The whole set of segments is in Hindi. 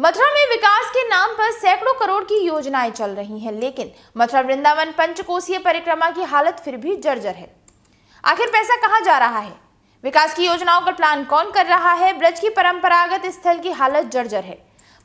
मथुरा में विकास के नाम पर सैकड़ों करोड़ की योजनाएं चल रही हैं, लेकिन मथुरा वृंदावन पंचकोसीय परिक्रमा की हालत फिर भी जर्जर है। आखिर पैसा कहां जा रहा है? विकास की योजनाओं का प्लान कौन कर रहा है? ब्रज की परंपरागत स्थल की हालत जर्जर है।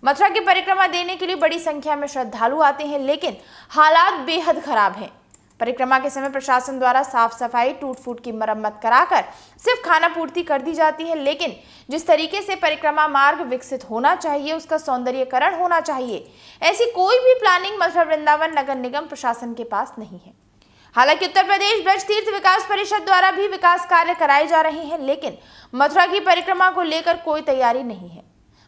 मथुरा की परिक्रमा देने के लिए बड़ी संख्या में श्रद्धालु आते हैं, लेकिन हालात बेहद खराब हैं। परिक्रमा के समय प्रशासन द्वारा साफ सफाई, टूट फूट की मरम्मत कराकर सिर्फ खाना पूर्ति कर दी जाती है, लेकिन जिस तरीके से परिक्रमा मार्ग विकसित होना चाहिए, उसका सौंदर्यीकरण होना चाहिए, ऐसी कोई भी प्लानिंग मथुरा वृंदावन नगर निगम प्रशासन के पास नहीं है। हालांकि उत्तर प्रदेश ब्रज तीर्थ विकास परिषद द्वारा भी विकास कार्य कराए जा रहे हैं, लेकिन मथुरा की परिक्रमा को लेकर कोई तैयारी नहीं है।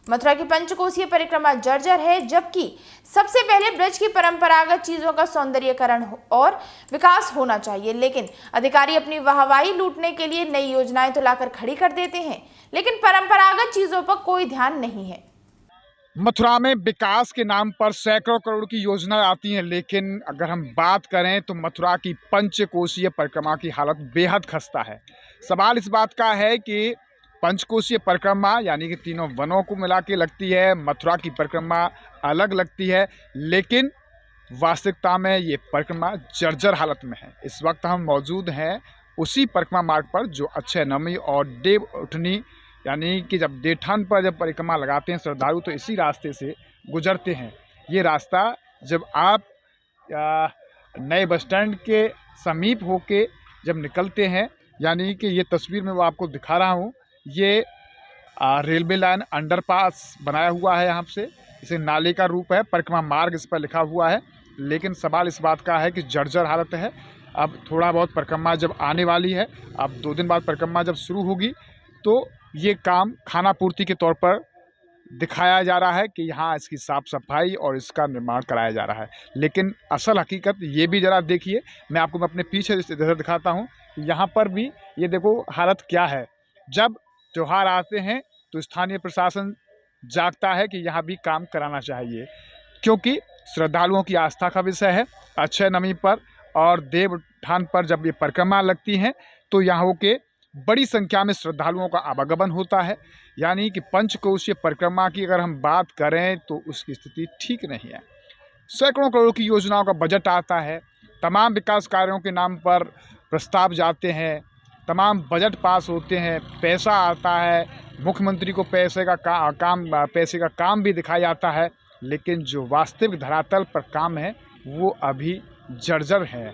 मथुरा की पंचकोसीय परिक्रमा जर्जर है, जबकि सबसे पहले ब्रज की परंपरागत चीजों का सौंदर्यीकरण और विकास होना चाहिए, लेकिन अधिकारी अपनी वाहवाही लूटने के लिए नई योजनाएं तो लाकर खड़ी कर देते हैं, लेकिन परंपरागत चीजों पर कोई ध्यान नहीं है। मथुरा में विकास के नाम पर सैकड़ों करोड़ की योजनाएं आती हैं, लेकिन अगर हम बात करें तो मथुरा की पंचकोसीय परिक्रमा की हालत बेहद खस्ता है। सवाल इस बात का है कि पंचकोसीय परिक्रमा यानी कि तीनों वनों को मिला के लगती है, मथुरा की परिक्रमा अलग लगती है, लेकिन वास्तविकता में ये परिक्रमा जर्जर हालत में है। इस वक्त हम मौजूद हैं उसी परिक्रमा मार्ग पर जो अक्षय नवमी और देव उठनी यानी कि जब देवउठान पर जब परिक्रमा लगाते हैं श्रद्धालु, तो इसी रास्ते से गुजरते हैं। ये रास्ता जब आप नए बस स्टैंड के समीप होके जब निकलते हैं, यानी कि ये तस्वीर में वो आपको दिखा रहा हूँ, ये रेलवे लाइन अंडरपास बनाया हुआ है। यहाँ से इसे नाले का रूप है, परिक्रमा मार्ग इस पर लिखा हुआ है, लेकिन सवाल इस बात का है कि जर्जर हालत है। अब थोड़ा बहुत परिक्रमा जब आने वाली है, अब 2 दिन बाद परिक्रमा जब शुरू होगी, तो ये काम खाना पूर्ति के तौर पर दिखाया जा रहा है कि यहाँ इसकी साफ़ सफाई और इसका निर्माण कराया जा रहा है, लेकिन असल हकीकत ये भी ज़रा देखिए। मैं आपको अपने पीछे इधर दिखाता हूँ, यहाँ पर भी ये देखो हालत क्या है। जब त्यौहार आते हैं तो स्थानीय प्रशासन जागता है कि यहाँ भी काम कराना चाहिए, क्योंकि श्रद्धालुओं की आस्था का विषय है। अक्षय नवमी पर और देवउठान पर जब ये परिक्रमा लगती हैं, तो यहाँ के बड़ी संख्या में श्रद्धालुओं का आवागमन होता है। यानी कि पंचकोसीय परिक्रमा की अगर हम बात करें तो उसकी स्थिति ठीक नहीं है। सैकड़ों करोड़ की योजनाओं का बजट आता है, तमाम विकास कार्यों के नाम पर प्रस्ताव जाते हैं, तमाम बजट पास होते हैं, पैसा आता है, मुख्यमंत्री को पैसे का काम भी दिखाया जाता है, लेकिन जो वास्तविक धरातल पर काम है वो अभी जर्जर है।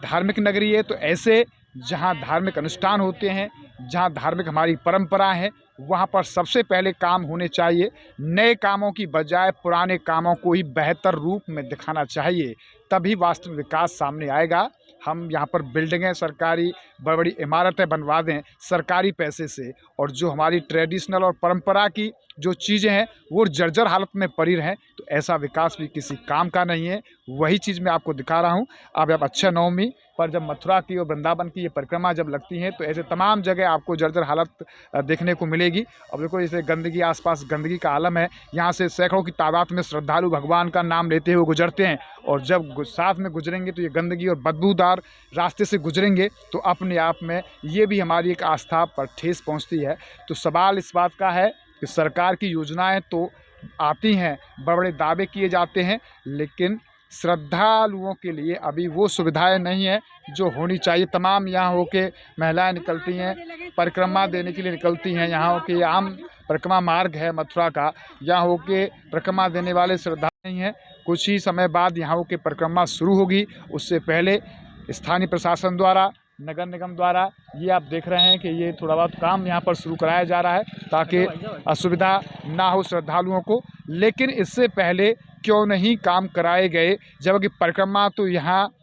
धार्मिक नगरी है, तो ऐसे जहाँ धार्मिक अनुष्ठान होते हैं, जहाँ धार्मिक हमारी परंपरा है, वहाँ पर सबसे पहले काम होने चाहिए। नए कामों की बजाय पुराने कामों को ही बेहतर रूप में दिखाना चाहिए, तभी वास्तविक विकास सामने आएगा। हम यहाँ पर बिल्डिंगें सरकारी बड़ी बड़ी इमारतें बनवा दें सरकारी पैसे से, और जो हमारी ट्रेडिशनल और परंपरा की जो चीज़ें हैं वो जर्जर हालत में पड़ी रहें, तो ऐसा विकास भी किसी काम का नहीं है। वही चीज़ मैं आपको दिखा रहा हूँ। अब अक्षय नवमी पर जब मथुरा की और वृंदावन की ये परिक्रमा जब लगती हैं, तो ऐसे तमाम जगह आपको जर्जर हालत देखने को मिलेगी। अब देखो, जैसे गंदगी, आसपास गंदगी का आलम है। यहाँ से सैकड़ों की तादाद में श्रद्धालु भगवान का नाम लेते हुए गुजरते हैं, और जब साथ में गुजरेंगे तो ये गंदगी और बदबूदार रास्ते से गुजरेंगे, तो अपने आप में ये भी हमारी एक आस्था पर ठेस पहुँचती है। तो सवाल इस बात का है कि सरकार की योजनाएं तो आती हैं, बड़े बड़े दावे किए जाते हैं, लेकिन श्रद्धालुओं के लिए अभी वो सुविधाएं नहीं है जो होनी चाहिए। तमाम यहाँ होके महिलाएं निकलती हैं, परिक्रमा देने के लिए निकलती हैं। यहाँ होके आम परिक्रमा मार्ग है मथुरा का, यहाँ होके परिक्रमा देने वाले श्रद्धालु नहीं हैं। कुछ ही समय बाद यहाँ होके परिक्रमा शुरू होगी, उससे पहले स्थानीय प्रशासन द्वारा, नगर निगम द्वारा, ये आप देख रहे हैं कि ये थोड़ा बहुत काम यहाँ पर शुरू कराया जा रहा है ताकि असुविधा ना हो श्रद्धालुओं को। लेकिन इससे पहले क्यों नहीं काम कराए गए, जबकि परिक्रमा तो यहाँ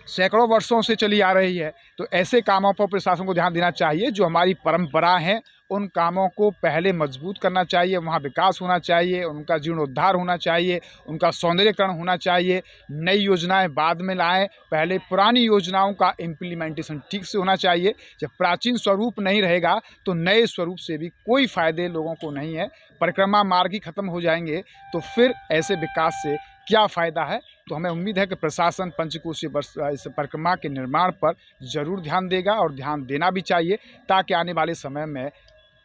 सैकड़ों वर्षों से चली आ रही है। तो ऐसे कामों पर प्रशासन को ध्यान देना चाहिए। जो हमारी परंपरा है उन कामों को पहले मजबूत करना चाहिए, वहाँ विकास होना चाहिए, उनका जीर्णोद्धार होना चाहिए, उनका सौंदर्यीकरण होना चाहिए। नई योजनाएं बाद में लाएं, पहले पुरानी योजनाओं का इम्प्लीमेंटेशन ठीक से होना चाहिए। जब प्राचीन स्वरूप नहीं रहेगा तो नए स्वरूप से भी कोई फ़ायदे लोगों को नहीं है। परिक्रमा मार्ग ही ख़त्म हो जाएंगे तो फिर ऐसे विकास से क्या फ़ायदा है। तो हमें उम्मीद है कि प्रशासन पंचकोसीय इस परिक्रमा के निर्माण पर ज़रूर ध्यान देगा, और ध्यान देना भी चाहिए, ताकि आने वाले समय में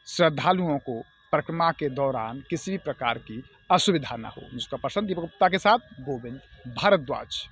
श्रद्धालुओं को परिक्रमा के दौरान किसी भी प्रकार की असुविधा न हो। जिसका पर्सन दीपक गुप्ता के साथ गोविंद भारद्वाज।